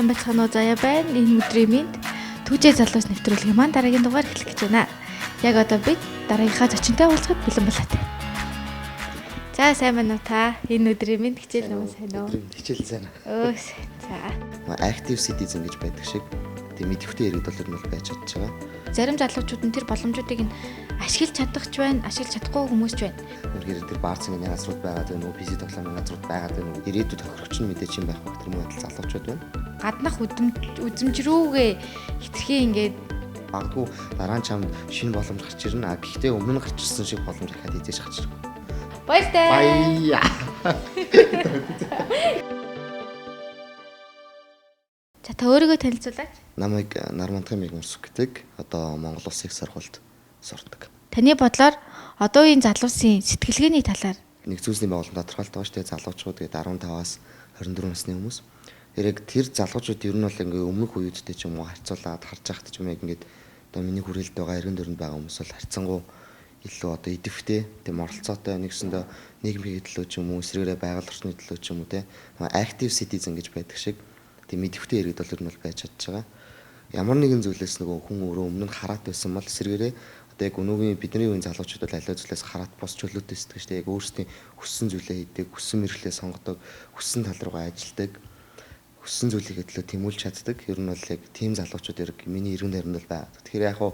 сайн байцгаана уу заяа байна. Энэ өдрийн минь Түжээ залуус нэвтрүүлгийн маань дараагийн дугаар эхлэх гэж байна. Яг одоо бид дараагийнхаа зочинтой уулзахад бэлэн болоод. За сайн байна уу та? Энэ өдрийн минь хичээл юм сайн уу? Хичээл сайн. За. Active citizen гэж байдаг шиг тийм идэвхтэй иргэдүүлэр нь байж чадж байгаа. Зарим залуучууд нь тэр боломжуудыг нь ашиглаж чадах ч байна, ашиглаж чадахгүй хүмүүс ч байна. Үнэхээр тэр баарцгийн газрууд байгаад байна уу, PC тоглоомын газрууд байгаад байна уу? Ирээдүйд тохирогч нь мэдээж юм байх байх тэр мөн адил залуучууд байна. Гаднах үзмж рүүгээ хитрхи ингээд Магадгүй дараа нь чамд шинэ боломж гарч ирнэ. Гэхдээ өмнө нь гарч ирсэн шиг боломж дахиад хийж гарч ирнэ. Баяртай. За та өөрийгөө танилцуулаач. Намайг Нармантхан Мигмурс гэдэг одоо Монгол Улсын их сургуульд сурдаг. Таны бодлоор одоо энэ залуусын сэтгэлгээний талаар Нэг зүйлсний байгууллага тодорхойлдог шүү дээ. Залуучууд гэдэг 15-аас 24 насны хүмүүс. Тэрэг тэр залуучууд ер нь бол ингээ өмнөх үеүүдтэй ч юм уу харьцуулаад харж байхад ч юм ингээд одоо миний хүрээлд байгаа эргэн дөрөнд байгаа хүмүүс бол харьцангуй илүү одоо идэвхтэй тийм оролцоотой нэгсэндээ нийгмийн төлөө ч юм уу эсрэгээрээ байгаль орчны төлөө ч юм уу те active citizen гэж байдаг шиг тийм идэвхтэй иргэдүүлэр нь бол байж чадж байгаа. Ямар нэгэн зүйлээс нөгөө хүн өөрөө өмнө нь хараат байсан бол эсрэгээрээ одоо яг өнөөгийн бидний үеийн залуучууд бол аливаа зүйлээс хараат бос чөлөөтэй сэтгэж те яг өөрсдийн хүссэн зүйлээ хийдэг, хүссэн мэрхлээ сонгодог, хүссэн тал руугаа ажилдаг, хүссэн зүйлийг төлөө тэмүүлж чаддаг. Ер нь бол яг тийм залуучууд яг миний эргэн тойронд бол байгаа. Тэгэхээр яг хуу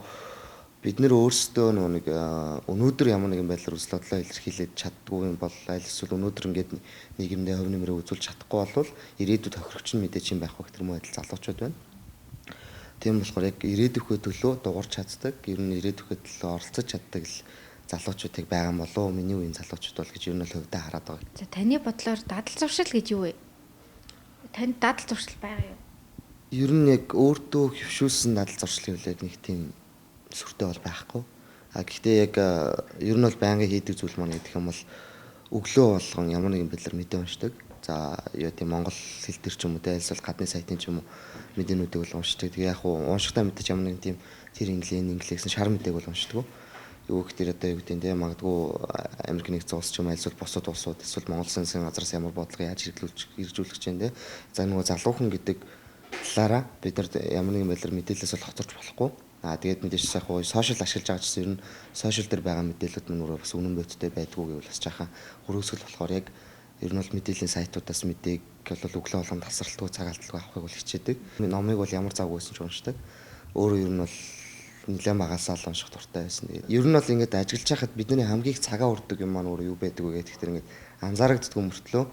бид нэр өөрсдөө нэг өнөөдөр ямар нэгэн байдлаар үзэл бодлоо илэрхийлээд чаддгүй юм бол аль эсвэл өнөөдөр ингээд нийгэмдээ хувь нэмрээ үзүүлж чадахгүй бол ирээдүйд тохирогч нь мэдээж юм байх байх тэр мөн адил залуучууд байна. Тийм болохоор яг ирээдүйхөө төлөө дуурч чаддаг, ер нь ирээдүйхөө төлөө оролцож чаддаг л залуучуудыг байгаа юм болов уу? Миний үеийн залуучууд бол гэж ер нь л хөвдөө хараад байгаа. За таны бодлоор дадал зуршил гэж юу вэ? Танд дадал зуршил байгаа юу? Ер нь яг өөртөө хөвшүүлсэн дадал зуршлын хүлээг нэг тийм сүртэй бол байхгүй. Гэхдээ яг ер нь бол байнгын хийдэг зүйл маань гэдэг юм бол өглөө болгон ямар нэгэн байдлаар мэдээ уншдаг. За яа тийм монгол хэл төр ч юм уу те эсвэл гадны сайтын ч юм уу мэдээнүүдийг бол уншдаг. Тэгээ яг хуу уншихтаа мэдээж ямар нэгэн тийм тэр инглисэн шар мэдээг бол уншдаг. Юу гэхээр одоо юу гэдэг нь те магадгүй Америк нэгдсэн улс ч юм эсвэл бусад улсууд эсвэл Монгол улсын газраас ямар бодлого яаж хэрэгжүүлэх гэж байна те. За нөгөө залуухан гэдэг талаараа бид нар ямар нэгэн байдлаар мэдээлэлээс бол хоцорч болохгүй. Тэгээд мэдээж яг хуу сошиал ашиглаж байгаа чинь ер нь сошиал дээр байгаа мэдээлэлүүд мөн бас үнэн бодиттой байдгүй гэвэл бас жаахан хөрөөсгөл болохоор яг ер нь бол мэдээллийн сайтуудаас мэдээг бол өглөө болгон тасралтгүй цагаалтгүй авахыг бол хичээдэг. Номыг бол ямар завгүй байсан ч уншдаг. Өөрөө ер нь бол нэлээд магаасаа л унших дуртай байсан. Ер нь бол ингээд ажиллаж байхад бидний хамгийн их цагаа урддаг юм маань өөрөө юу байдаг вэ гэдэг тэр ингээд анзаарагддаг мөртлөө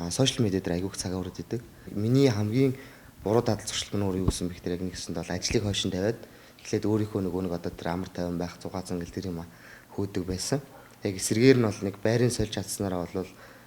сошиал медиа дээр айгүйх цагаа урддаг. Миний хамгийн буруу дадал зуршил нь өөрөө юу гэсэн бэ гэхээр яг нэгсэнд бол ажлыг хойшин тавиад эхлээд өөрийнхөө нөгөө нэг одоо тэр амар тайван байх зугаацсан гэл тэр юм хөөдөг байсан. Яг эсрэгээр нь бол нэг байрын сольж чадсанараа бол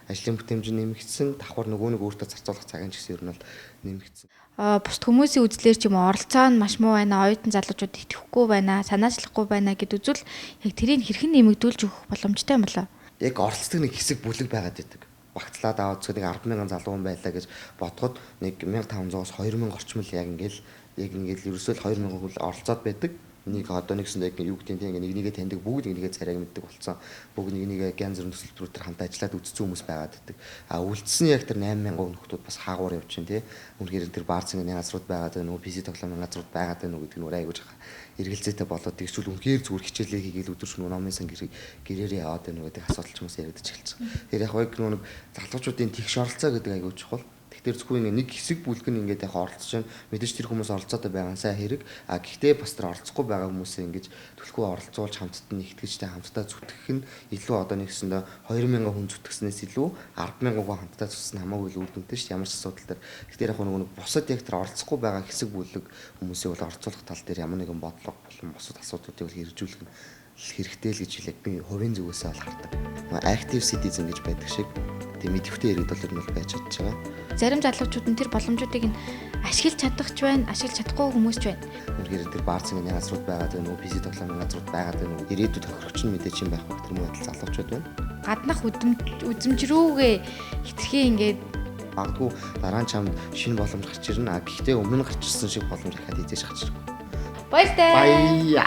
ажлын бүтээмж нэмэгдсэн, давхар нөгөө нэг өөртөө зарцуулах цагийн ч гэсэн ер нь бол нэмэгдсэн. Бусд хүмүүсийн үзлээр ч юм уу оролцоо нь маш муу байна, оюутан залуучууд итгэхгүй байна, санаачлахгүй байна гэд үзвэл яг тэрийг хэрхэн нэмэгдүүлж өгөх боломжтой юм болоо? Яг оролцдог нэг хэсэг бүлэг байгаад байдаг. Багтлаад аваад зөвхөн 10,000 залуу хүн байлаа гэж бодоход нэг 1500-аас 2000 орчмол яг ингээл ерөөсөө 2000 хүн оролцоод байдаг. Нэг одоо нэгсэндээ яг юу гэдэг нь нэгнийгээ таньдаг, бүгд нэгнийгээ царайг мэддэг болсон. Бүгд нэгнийгээ янз бүрийн төсөлбөрөөр хамт ажиллаад үдцсэн хүмүүс байгаад байдаг. Үлдсэн яг тэр 8000 нөхдүүд бас хаагуур явчихин тий. Үнэхээр тэр баарцгийн газрууд байгаад байна уу, PC тоглоомын газрууд байгаад байна уу гэдэг нь айгуу жахаа эргэлзээтэй болоод тэгшүүл үнэхээр зүгээр хичээлээ хийгээл өдөр шөнө номын сан гэрээрээ яваад байна уу гэдэг асуудал ч хүмүүс яригдаж эхэлсэн. Тэр яг нэг залуучуудын тэгш оролцоо гэдэг айгуу чухал. Тэр зөвхөн нэг хэсэг бүлэг нь ингээд яг оролцож байна. Мэдээж тэр хүмүүс оролцоотой байгаа нь сайн хэрэг. Гэхдээ бас тэр оролцохгүй байгаа хүмүүсээ ингээд төлхөө оролцуулж хамтдаа нэгтгэжтэй хамтдаа зүтгэх нь илүү одоо нэгсэндээ 2000 хүн зүтгэснээс илүү 10,000 хүн хамтдаа зүтсэн хамаагүй л үр дүнтэй шүү дээ. Ямар ч асуудал дээр. Тэгэхээр яг нэг бусад яг тэр оролцохгүй байгаа хэсэг бүлэг хүмүүсийг бол оролцуулах тал дээр ямар нэгэн бодлого болон бусад асуудлуудыг бол хэрэгжүүлэх нь хэрэгтэй л гэж хэлээд би хувийн зүгээс бол хардаг. Active citizen гэж байдаг шиг тийм идэвхтэй иргэдүүлэр нь бол байж чадж байгаа. Зарим залуучууд нь тэр боломжуудыг нь ашиглаж чадах ч байна, ашиглаж чадахгүй хүмүүс ч байна. Үнэхээр тэр баарцгийн газрууд байгаад байна уу, PC тоглоомын газрууд байгаад байна уу, ирээдүйд тохирогч нь мэдээж юм байх байх тэр мөн адил залуучууд байна. Гаднах үзмж рүүгээ хитрхи ингээд магадгүй дараа нь чамд шинэ боломж гарч ирнэ. Гэхдээ өмнө нь гарч ирсэн шиг боломж дахиад хийж гарч ирнэ. Баяртай.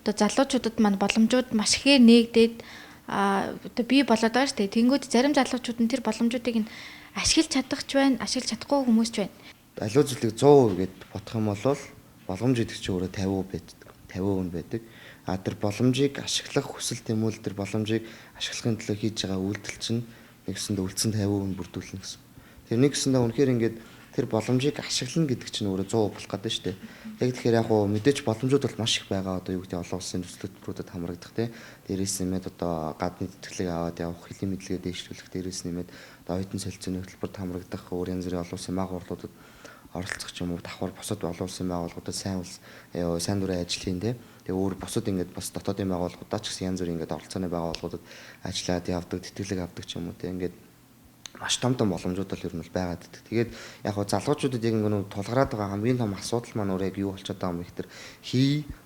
Одоо залуучуудад маань боломжууд маш ихээр нээгдээд одоо бий болоод байгаа шүү дээ. Тэнгүүд зарим залуучууд нь тэр боломжуудыг нь ашиглаж чадах ч байна, ашиглаж чадахгүй хүмүүс ч байна. Аливаа зүйлийг 100% гээд бодох юм бол боломж гэдэг чинь өөрөө 50% байдаг. Тэр боломжийг ашиглах хүсэл тэмүүлэл тэр боломжийг ашиглахын төлөө хийж байгаа үйлдэл чинь нэгсэндээ үлдсэн 50% бүрдүүлнэ гэсэн. Тэр нэгсэндээ үнэхээр ингээд тэр боломжийг ашиглана гэдэг чинь өөрөө 100% болох гэдэг шүү дээ. Яг тэгэхээр яг хуу мэдээж боломжууд бол маш их байгаа. Одоо юу гэдэг олон улсын төсөлтөрүүдэд хамрагдах тий. Дээрээс нэмээд одоо гадны тэтгэлэг аваад явах, хэлийн мэдлэгээ дэвшүүлэх, дээрээс нэмээд одоо оюутан солилцооны хөтөлбөрт хамрагдах, өөр янз бүрийн олон улсын байгууллагуудад оролцох ч юм уу, давхар бусад олон улсын байгууллагуудад сайн дурын ажил хийн тий. Тэгээ өөр бусад ингээд бас дотоодын байгууллагуудаа ч гэсэн янз бүрийн ингээд оролцооны байгууллагуудад ажиллаад явдаг, тэтгэлэг авдаг ч юм уу тий. Ингээд маш том боломжууд бол ер нь байгаад байдаг. Тэгээд яг хоо залуучуудад яг нэг тулгараад байгаа хамгийн том асуудал маань өөр яг юу болчиход байгаа юм бэ гэхээр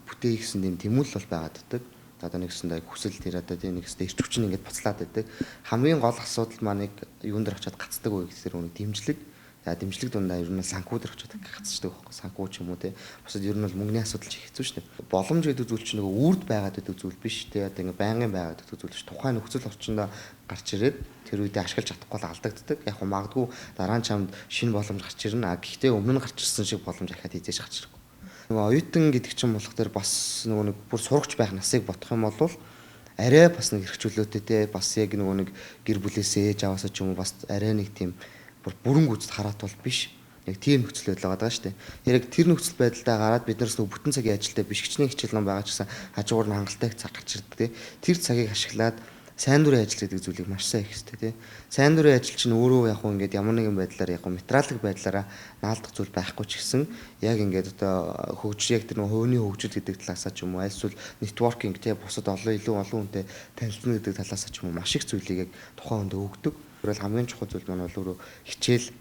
бүтээ гэсэн юм тэмүүлэл бол байгаад байдаг. Одоо нэгсэндээ хүсэл тэр одоо тийм нэгсдээ эрч хүч нь ингээд буцлаад байдаг. Хамгийн гол асуудал маань юунд дэр очиод гацдаг вэ гэхээр үнэ дэмжлэг. Дэмжлэг дундаа ер нь санхүү дээр очиод гацчихдаг байхгүй. Санхүү ч юм уу те. Бусад ер нь бол мөнгөний асуудал ч хэцүү шүү дээ. Боломж гэдэг зүйл чинь нөгөө үрд байгаад байдаг зүйл биш те. Одоо ингээд байнгын байгаад байдаг зүйл биш. Тухайн нөхцөл орчиндөө гарч ирээд тэр үедээ ашиглаж чадахгүй л алдагддаг. Яг хөө магадгүй дараа нь чамд шинэ боломж гарч ирнэ. Гэхдээ өмнө нь гарч ирсэн шиг боломж ахаад хийж гарч ирэхгүй. Нөгөө оюутан гэдэг чинь болох тэр бас нөгөө нэг бүр сурагч байх насыг бодох юм бол арай бас нэг хэрэгчлөөтэй те. Бас яг нөгөө нэг гэр бүлээсээ ээж аваасаа ч юм уу бас арай нэг тийм бүрэн гүйцэд хараат бол биш. Яг тийм нөхцөл байдал байгаа шүү дээ. Яг тэр нөхцөл байдалтай гараад бид нараас бүтэн цагийн ажилтай биш хичнээн хичээл ном байгаа ч гэсэн хажуугаар нь хангалттай цаг гарч ирдэг тий. Тэр цагийг ашиглаад сайн дурын ажил гэдэг зүйлийг маш сайн хийх хэрэгтэй тий. Сайн дурын ажил чинь өөрөө яг хөө ингээд ямар нэгэн байдлаар яг материалын байдлаараа наалдах зүйл байхгүй ч гэсэн яг ингээд одоо хөгжиж яг тэр хувийн хөгжил гэдэг талаасаа ч юм уу альсвал нэтворкинг тий бусад илүү олон хүнтэй танилцна гэдэг талаасаа ч юм уу маш их зүйлийг яг тухайн хүнд өгдөг. Тэгвэл хамгийн чухал зүйл маань бол өөрөө хичээл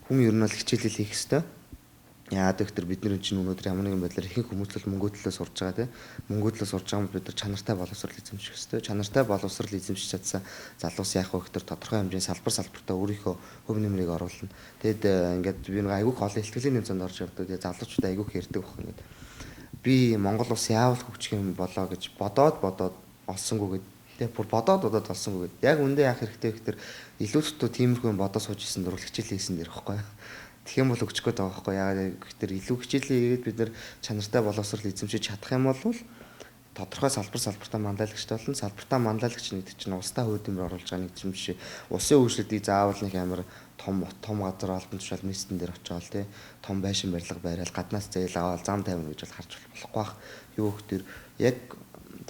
хүн ер нь бол хичээлэл хийх хэрэгтэй. Яагаад гэвэл бид нар чинь өнөөдөр ямар нэгэн байдлаар ихэнх хүмүүс л мөнгө төлөө сурж байгаа тийм. Мөнгө төлөө сурж байгаа юм бид нар чанартай боловсрол эзэмших хэрэгтэй. Чанартай боловсрол эзэмшиж чадсан залуус яах вэ гэхээр тодорхой хэмжээний салбартаа өөрийнхөө хөв нэмрийг оруулна. Тэгэд ингээд би нэг айгүйх олон ихтгэлийн нэмцэнд орж явдаг. Тэгээ залуучууд айгүйх ярьдаг баг ингээд. Би Монгол улс яавал хөгжих юм болоо гэж бодоод олсонгүйгээд тэгээ бүр бодоод олсонгүйгээд яг үндэ яах хэрэгтэй гэхээр илүү зөвхөн тиймэрхүү бодоод сууж исэн дөрвөл хичээл хийсэн дэр ихгүй. Тэгэх юм бол өгч гээд байгаа байхгүй яагаад гэхээр илүү хичээлээ хийгээд бид нар чанартай боловсрол эзэмшиж чадах юм бол тодорхой салбартаа манлайлагчтай болно. Салбартаа манлайлагч гэдэг чинь улстай хувь нэмэр оруулж байгаа нэг юм шиг. Улсын үйлчлэлийг заавал нэг амар том газар албан тушаал местэн дээр очиод тий том байшин барилга бариад гаднаас зээл аваад зам тавина гэж бол харж болохгүй бах. Юу гэхээр яг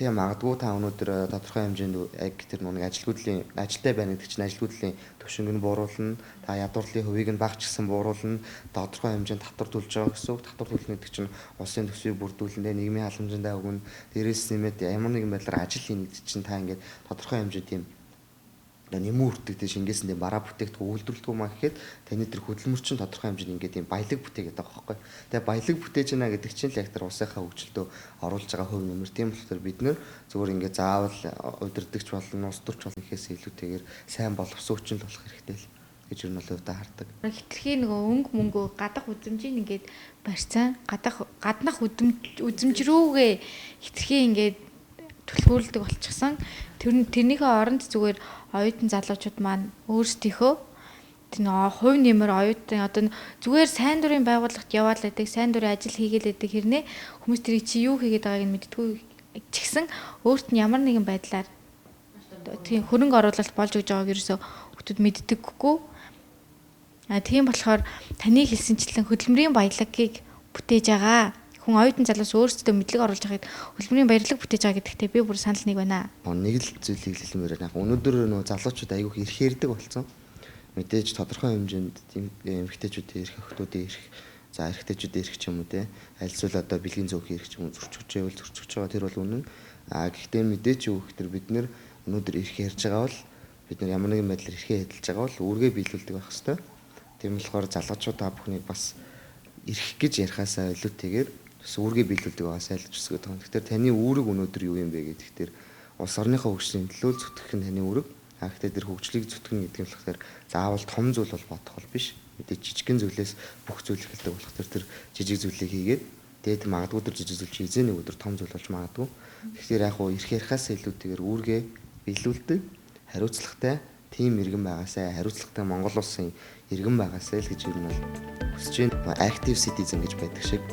тийм магадгүй та өнөөдөр тодорхой хэмжээнд яг тэр нэг ажилтай байна гэдэг чинь ажилгүйдлийн төвшинг нь бууруулна. Та ядуурлын хувийг нь багч гэсэн бууруулна. Тодорхой хэмжээнд татвар төлж байгаа гэсэн үг. Татвар төлнө гэдэг чинь улсын төсвийг бүрдүүлнэ, нийгмийн халамжиндаа өгнө. Дээрээс нэмээд ямар нэгэн байдлаар ажил хийнэ гэдэг чинь та ингээд тодорхой хэмжээ тийм нэмүү үрдэгтэй шингээсэндээ бараа бүтээгдэхүүн үйлдвэрлэдэг маа гэхэд таны тэр хөдөлмөр чинь тодорхой хэмжээнд ингээд тийм баялаг бүтээгээд байгаа байхгүй. Тэгээ баялаг бүтээж байна гэдэг чинь л яг тэр улсынхаа хөгжилдөө оруулж байгаа хувь нэмэр. Тийм болохоор бид нэр зөвхөн ингээд заавал удирдахч болон улс төрч болно гэхээс илүүтэйгээр сайн боловсруучл болох хэрэгтэй л гэж юу нь бол өвдө хардаг. Хитрхи нөгөө мөнгө гадах үзэмжийг ингээд барьцаан гаднах үзэмж рүүгээ хитрхи ингээд түлхүүлдэг болчихсон. Тэрнийхээ оронд зүгээр оюутан залуучууд маань өөрсдийнхөө тэр хувь нэмэр оюутан одоо зүгээр сайн дурын байгууллагт яваад л байдаг, сайн дурын ажил хийгээл байдаг хэрнээ хүмүүс тэрийг чи юу хийгээд байгааг нь мэддэггүй ч гэсэн өөрт нь ямар нэгэн байдлаар тийм хөрөнгө оруулалт болж өгж байгааг ерөөсөө хүмүүс мэддэггүй. Тийм болохоор таны хэлсэнчлэн хөдөлмөрийн баялагийг бүтээж байгаа. Хүн оюутан залуус өөрсдөө мэдлэг оруулж байхад хөдөлмөрийн баялаг бүтээж байгаа гэдэгтээ би бүр санал нэг байна. Нэг л зүйлийг хэлмээр байна. Өнөөдөр нөө залуучууд айгүйх ирэх ярддаг болсон. Мэдээж тодорхой хэмжээнд тийм эмэгтэйчүүдийн ирэх, охтуудын ирэх, за эрэгтэйчүүдийн ирэх ч юм уу те. Альсвал одоо бэлгийн зөөхөн ирэх ч юм уу зөрчиж байгаа тэр бол үнэн. Гэхдээ мэдээж юу гэхээр бид нэр өнөөдөр ирэх ярьж байгаа бол бид нар ямар нэгэн байдлаар ирэхээ эдэлж байгаа бол үүргээ биелүүлдэг байх хэвээр. Тийм болохоор залуучууд та бүхнийг бас ирэх гэж ярихаасаа илүүтэйгээр үүргээ биелүүлдэг байгаа сайн л зүсгээд байгаа. Тэгэхээр таны үүрэг өнөөдөр юу юм бэ гэдэгтэр улс орныхоо хөгжлийн төлөө зүтгэх нь таны үүрэг. Гэхдээ тэр хөгжлийг зүтгэнэ гэдэг нь болохоор заавал том зүйл бол бодох бол биш. Мэдээ жижигхэн зүйлээс бүх зүйл эхэлдэг болохоор тэр жижиг зүйлийг хийгээд тэгээд магадгүй тэр жижиг зүйл чи эзэн нэг өдөр том зүйл болж магадгүй. Тэгэхээр яг хуу ирэх ярихаасаа илүүтэйгээр үүргээ биелүүлдэг, хариуцлагатай тим иргэн байгаасай, хариуцлагатай Монгол улсын иргэн байгаасай л гэж ер нь бол хүсэж байна. Active citizen гэж байдаг шиг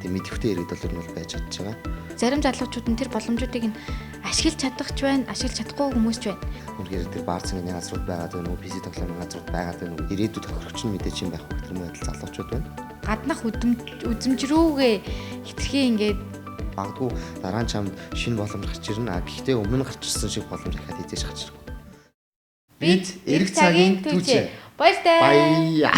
тийм мэдвэхтэй иргэд бол ер нь бол байж чадж байгаа. Зарим залуучууд нь тэр боломжуудыг нь ашиглаж чадах ч байна, ашиглаж чадахгүй хүмүүс ч байна. Үнэхээр тэр баар цагны газрууд байгаад байна уу, PC тоглоомын газрууд байгаад байна уу, ирээдүйд тохирогч нь мэдээж юм байх байх тэр мэдэл залуучууд байна. Гаднах үзэмж рүүгээ хитрхи ингээд Магадгүй дараа нь чамд шинэ боломж гарч ирнэ. Гэхдээ өмнө нь гарч ирсэн шиг боломж дахиад хийж гарч ирэх. бид эрэх цагийн түүчээ. Баяртай. Баяа.